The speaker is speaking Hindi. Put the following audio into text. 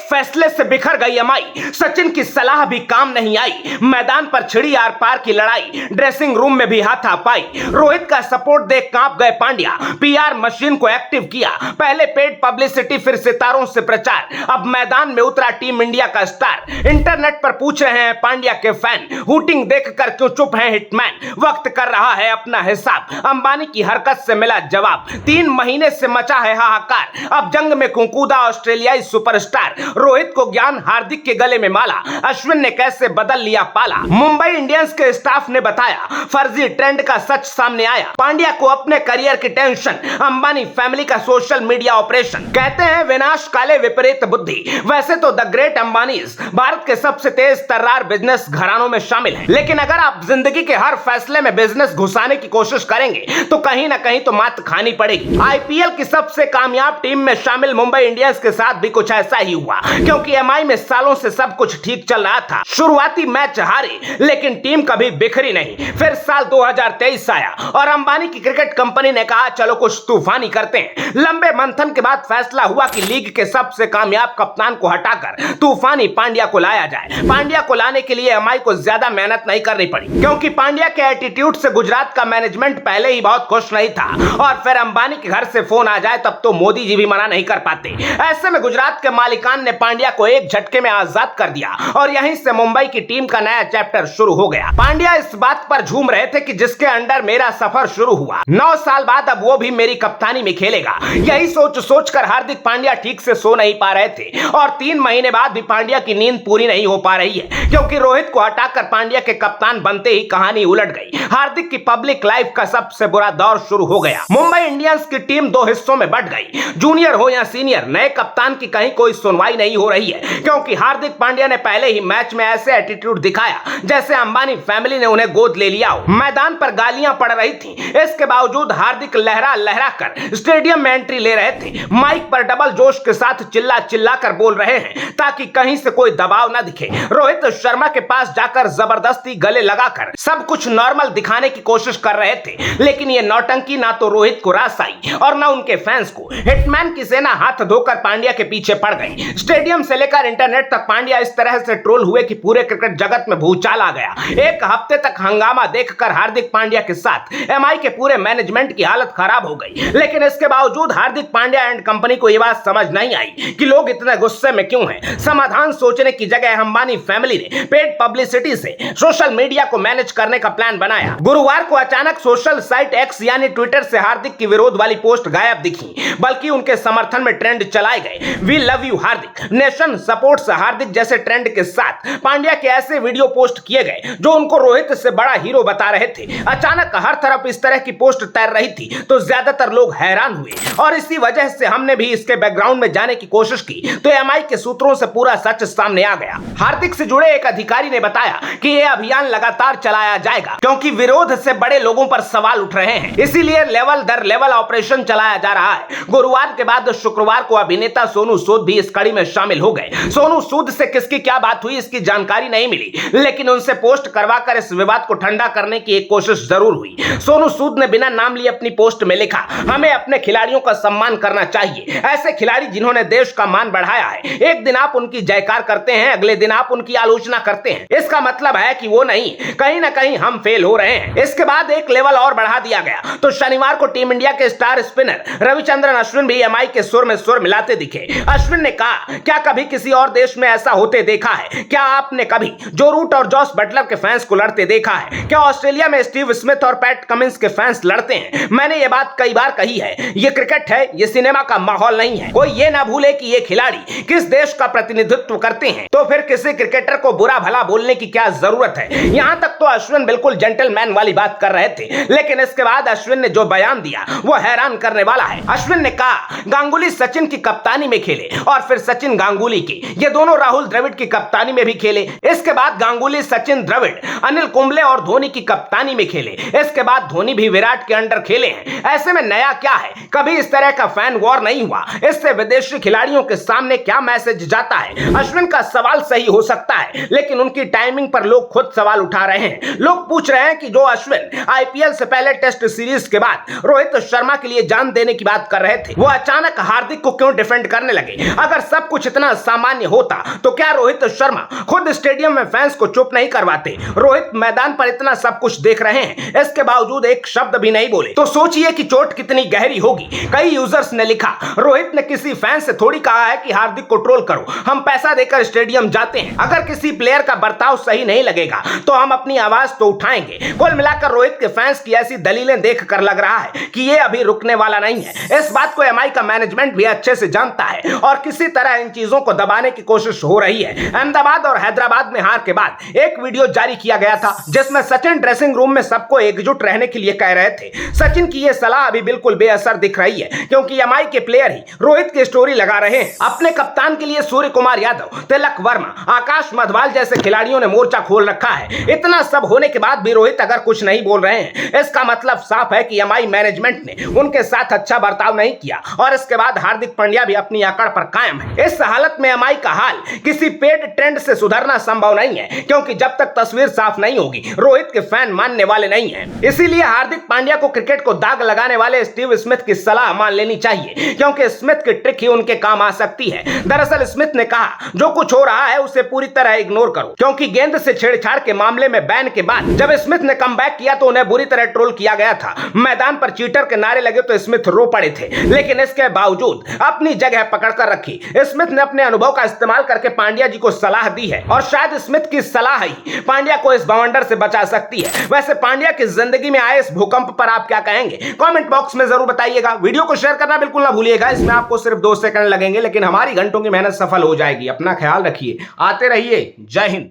फैसले से बिखर गई एमआई, सचिन की सलाह भी काम नहीं आई, मैदान पर छिड़ी आर पार की लड़ाई, ड्रेसिंग रूम में भी हाथापाई, रोहित का सपोर्ट देख कांप गए पांड्या, पीआर मशीन को एक्टिव किया, पहले पेड पब्लिसिटी फिर सितारों से प्रचार, अब मैदान में उतरा टीम इंडिया का स्टार। इंटरनेट पर पूछ रहे हैं पांड्या के फैन, हूटिंग देखकर क्यों चुप है हिटमैन, वक्त कर रहा है अपना हिसाब, अंबानी की हरकत से मिला जवाब, 3 महीने से मचा है हाहाकार, अब जंग में कुंकूदा ऑस्ट्रेलियाई सुपरस्टार, रोहित को ज्ञान हार्दिक के गले में माला, अश्विन ने कैसे बदल लिया पाला। मुंबई इंडियंस के स्टाफ ने बताया, फर्जी ट्रेंड का सच सामने आया, पांड्या को अपने करियर की टेंशन, अंबानी फैमिली का सोशल मीडिया ऑपरेशन, कहते हैं विनाश काले विपरीत बुद्धि। वैसे तो द ग्रेट अंबानीज भारत के सबसे तेज तर्रार बिजनेस घरानों में शामिल हैं, लेकिन अगर आप जिंदगी के हर फैसले में बिजनेस घुसाने की कोशिश करेंगे तो कहीं ना कहीं तो मात खानी पड़ेगी। आईपीएल की सबसे कामयाब टीम में शामिल मुंबई इंडियंस के साथ भी कुछ ऐसा ही हुआ, क्योंकि एमआई में सालों से सब कुछ ठीक चल रहा था, शुरुआती मैच हारी लेकिन टीम कभी बिखरी नहीं। फिर साल 2023 आया और अंबानी की क्रिकेट कंपनी ने कहा चलो कुछ तूफानी करते हैं। लंबे मंथन के बाद फैसला हुआ कि लीग के सबसे कामयाब कप्तान को हटाकर तूफानी पांड्या को लाया जाए। पांड्या को लाने के लिए एमआई को ज्यादा मेहनत नहीं करनी पड़ी, क्योंकि पांड्या के एटीट्यूड से गुजरात का मैनेजमेंट पहले ही बहुत खुश नहीं था, और फिर अंबानी के घर से फोन आ जाए तब तो मोदी जी भी मना नहीं कर पाते। ऐसे में गुजरात के मालिकान ने पांड्या को एक झटके में आजाद कर दिया और यहीं से मुंबई की टीम का नया चैप्टर शुरू हो गया। पांड्या इस बात पर झूम रहे थे कि जिसके अंडर मेरा सफर शुरू हुआ, 9 साल बाद अब वो भी मेरी कप्तानी में खेलेगा। यही सोच कर हार्दिक पांड्या ठीक से सो नहीं पा रहे थे, और 3 महीने बाद भी पांड्या की नींद पूरी नहीं हो पा रही है, क्योंकि रोहित को हटाकर पांड्या के कप्तान बनते ही कहानी उलट गई। हार्दिक की पब्लिक लाइफ का सबसे बुरा दौर शुरू हो गया। मुंबई इंडियंस की टीम 2 हिस्सों में बंट गई, जूनियर हो या सीनियर, नए कप्तान की कहीं कोई सुनवाई नहीं हो रही है, क्योंकि हार्दिक पांड्या ने पहले ही मैच में ऐसे एटीट्यूड दिखाया जैसे अंबानी फैमिली ने उन्हें गोद ले लिया हो। मैदान पर गालियां पड़ रही थी, इसके बावजूद हार्दिक लहरा लहरा कर स्टेडियम में एंट्री ले रहे थे, माइक पर डबल जोश के साथ चिल्ला चिल्ला कर बोल रहे हैं ताकि कहीं से कोई दबाव ना दिखे। रोहित शर्मा के पास जाकर जबरदस्ती गले लगाकर सब कुछ नॉर्मल दिखाने की कोशिश कर रहे थे, लेकिन ये नौटंकी ना तो रोहित को रास आई और ना उनके फैंस को। हिटमैन की सेना हाथ धोकर पांड्या के पीछे पड़ गई। स्टेडियम से लेकर इंटरनेट तक पांड्या इस तरह से ट्रोल हुए कि पूरे क्रिकेट जगत में भूचाल आ गया। एक हफ्ते तक हंगामा देखकर हार्दिक पांड्या के साथ एमआई के पूरे मैनेजमेंट की हालत खराब हो गई, लेकिन इसके बावजूद हार्दिक पांड्या एंड कंपनी को यह बात समझ नहीं आई कि लोग इतने गुस्से में क्यों हैं। समाधान सोचने की जगह अंबानी फैमिली ने पेड पब्लिसिटी से सोशल मीडिया को मैनेज करने का प्लान बनाया। गुरुवार को अचानक सोशल साइट एक्स यानी ट्विटर से हार्दिक की विरोध वाली पोस्ट गायब दिखी, बल्कि उनके समर्थन में ट्रेंड चलाए गए। We love you Hardik, nation supports Hardik जैसे ट्रेंड के साथ पांड्या के ऐसे वीडियो पोस्ट किए गए जो उनको रोहित से बड़ा हीरो बता रहे थे। अचानक हर तरफ इस तरह की पोस्ट तैर रही थी तो ज्यादातर लोग हैरान हुए, और इसी वजह से हमने भी इसके बैकग्राउंड में जाने की कोशिश की तो एमआई के सूत्रों से पूरा सच सामने आ गया। हार्दिक से जुड़े एक अधिकारी ने बताया कि यह अभियान लगातार चलाया जाएगा, क्योंकि विरोध से बड़े लोगों पर सवाल उठ रहे हैं, इसीलिए लेवल दर लेवल ऑपरेशन चलाया जा रहा है। गुरुवार के बाद शुक्रवार को अभिनेता सोनू सूद भी इस कड़ी में शामिल हो गए। सोनू सूद से किसकी क्या बात हुई इसकी जानकारी नहीं मिली, लेकिन उनसे पोस्ट करवाकर इस विवाद को ठंडा करने की एक कोशिश जरूर हुई। सोनू सूद ने बिना नाम लिए अपनी पोस्ट में लिखा, हमें अपने खिलाड़ियों का सम्मान करना चाहिए, ऐसे खिलाड़ी जिन्होंने देश का मान बढ़ाया है। एक दिन आप उनकी जयकार करते हैं, अगले दिन आप उनकी आलोचना करते हैं, इसका मतलब है कि वो नहीं, कहीं ना कहीं हम फेल हो रहे हैं। इसके बाद एक लेवल और बढ़ा दिया गया तो शनिवार को टीम इंडिया के स्टार स्पिनर रविचंद्रन अश्विन भी एमआई के सुर में सुर मिलाते दिखे। अश्विन ने कहा, क्या कभी किसी और देश में ऐसा होते देखा है? क्या आपने कभी जो रूट और जॉस बटलर के फैंस को लड़ते देखा है? क्या ऑस्ट्रेलिया में स्टीव स्मिथ और पैट कमिंस के फैंस लड़ते हैं? मैंने ये बात कई बार कही है, ये क्रिकेट है, ये सिनेमा का माहौल नहीं है। कोई ये ना भूले कि ये खिलाड़ी किस देश का प्रतिनिधित्व करते हैं, तो फिर किसी क्रिकेटर को बुरा भला बोलने की क्या जरूरत है। यहां तक तो अश्विन बिल्कुल जेंटलमैन वाली बात कर रहे थे, लेकिन इसके बाद अश्विन ने जो बयान दिया वो हैरान करने वाला है। अश्विन ने कहा, गांगुली सचिन की कप्तानी में खेले और फिर सचिन गांगुली की, ये दोनों राहुल द्रविड़ की कप्तानी में भी खेले। इसके बाद गांगुली सचिन द्रविड़ अनिल कुंबले और धोनी की कप्तानी में खेले। इसके बाद धोनी भी विराट के अंडर खेले हैं। ऐसे में नया क्या है? कभी इस तरह का फैन वॉर नहीं हुआ। इससे विदेशी खिलाड़ियों के सामने क्या मैसेज जाता है? अश्विन का सवाल सही हो सकता है, लेकिन उनकी टाइमिंग पर लोग खुद सवाल उठा रहे हैं। लोग पूछ रहे हैं कि जो अश्विन आईपीएल से पहले टेस्ट सीरीज के बाद रोहित शर्मा के लिए जान देने की बात कर रहे थे, वो अचानक हार्दिक को क्यों डिफेंड करने लगे? अगर सब कुछ कुछ इतना सामान्य होता तो क्या रोहित शर्मा खुद स्टेडियम में फैंस को चुप नहीं करवाते? रोहित मैदान पर इतना सब कुछ देख रहे हैं, इसके बावजूद एक शब्द भी नहीं बोले, तो सोचिए कि चोट कितनी गहरी होगी। कई यूजर्स ने लिखा, रोहित ने किसी फैन से थोड़ी कहा है कि हार्दिक को ट्रोल करो, हम पैसा देकर स्टेडियम जाते हैं, अगर किसी प्लेयर का बर्ताव सही नहीं लगेगा तो हम अपनी आवाज तो उठाएंगे। कुल मिलाकर रोहित के फैंस की ऐसी दलीलें देखकर लग रहा है कि ये अभी रुकने वाला नहीं है। इस बात को एमआई का मैनेजमेंट भी अच्छे से जानता है और किसी तरह इन चीजों को दबाने की कोशिश हो रही है। अहमदाबाद और हैदराबाद में हार के बाद एक वीडियो जारी किया गया था जिसमें सचिन ड्रेसिंग रूम में सबको एकजुट रहने के लिए कह रहे थे। सचिन की यह सलाह अभी बिल्कुल बेअसर दिख रही है क्योंकि एमआई के प्लेयर ही रोहित की स्टोरी लगा रहे हैं। अपने कप्तान के लिए सूर्य कुमार यादव, तिलक वर्मा, आकाश मधवाल जैसे खिलाड़ियों ने मोर्चा खोल रखा है। इतना सब होने के बाद भी रोहित अगर कुछ नहीं बोल रहे हैं, इसका मतलब साफ है कि एमआई मैनेजमेंट ने उनके साथ अच्छा बर्ताव नहीं किया और इसके बाद हार्दिक पांड्या भी अपनी अकड़ पर कायम है। इस हालत में एमआई का हाल किसी पेड ट्रेंड से सुधरना संभव नहीं है क्योंकि जब तक तस्वीर साफ नहीं होगी रोहित के फैन मानने वाले नहीं हैं। इसीलिए हार्दिक पांड्या को क्रिकेट को दाग लगाने वाले स्टीव स्मिथ की सलाह मान लेनी चाहिए क्योंकि स्मिथ की ट्रिक ही उनके काम आ सकती है। दरअसल स्मिथ ने कहा, जो कुछ हो रहा है उसे पूरी तरह इग्नोर करो, क्योंकि गेंद से छेड़छाड़ के मामले में बैन के बाद जब स्मिथ ने कमबैक किया तो उन्हें बुरी तरह ट्रोल किया गया था। मैदान पर चीटर के नारे लगे तो स्मिथ रो पड़े थे, लेकिन इसके बावजूद अपनी जगह पकड़कर रखी। स्मिथ ने अपने अनुभव का इस्तेमाल करके पांड्या जी को सलाह दी है और शायद स्मिथ की सलाह ही पांड्या को इस बवंडर से बचा सकती है। वैसे पांड्या की जिंदगी में आए इस भूकंप पर आप क्या कहेंगे? कमेंट बॉक्स में जरूर बताइएगा। वीडियो को शेयर करना बिल्कुल ना भूलिएगा, इसमें आपको सिर्फ 2 सेकंड लगेंगे लेकिन हमारी घंटों की मेहनत सफल हो जाएगी। अपना ख्याल रखिए, आते रहिए। जय हिंद।